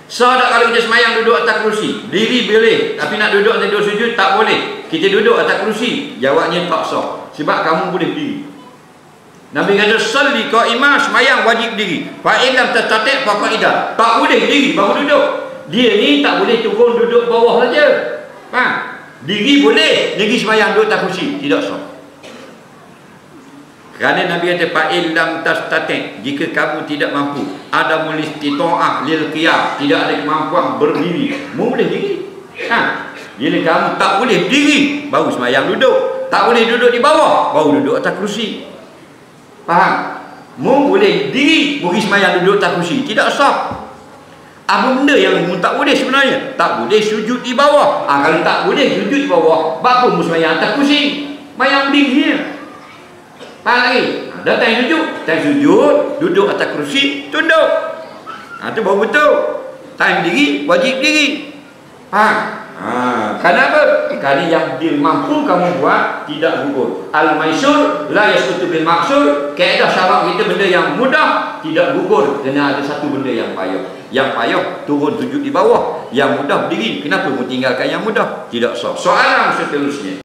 Sah tak kalau kita semayang duduk atas kerusi? Diri boleh, tapi nak duduk atas duduk sujud tak boleh. Kita duduk atas kerusi, jawabnya tak sah. Sebab kamu boleh berdiri. Nabi kata salli qa'imah, semayang wajib berdiri. Fa in lam tastati' fa qa'idah. Tak boleh berdiri baru duduk. Dia ni tak boleh turun duduk bawah saja. Faham? Diri boleh, negeri semayang duduk atas kerusi, tidak sah. Kerana Nabi kata fa'il lam tastati', jika kamu tidak mampu, ada mulistita'ah lil qiyam, tidak ada kemampuan berdiri, boleh diri. Bila kamu tak boleh berdiri, baru semayang duduk. Tak boleh duduk di bawah, baru duduk atas kerusi. Faham? Boleh diri, beri semayang duduk atas kerusi, tidak sah. Apa benda yang tak boleh sebenarnya? Tak boleh sujud di bawah. Kalau tak boleh sujud di bawah, apa mu semayang atas kerusi? Semayang berdiri. Faham lagi? Dah time sujud, duduk atas kerusi, tunduk. Itu baru betul. Time diri, wajib diri. Faham? Kenapa? Kerana yang dia mampu kamu buat tidak gugur. Al-maisur la yasqutu bil maqsur. Kaedah syarak kita benda yang mudah tidak gugur, kena ada satu benda yang payah. Yang payah turun sujud di bawah, yang mudah berdiri. Kenapa mu tinggalkan yang mudah? Tidak sah. Soalan seterusnya.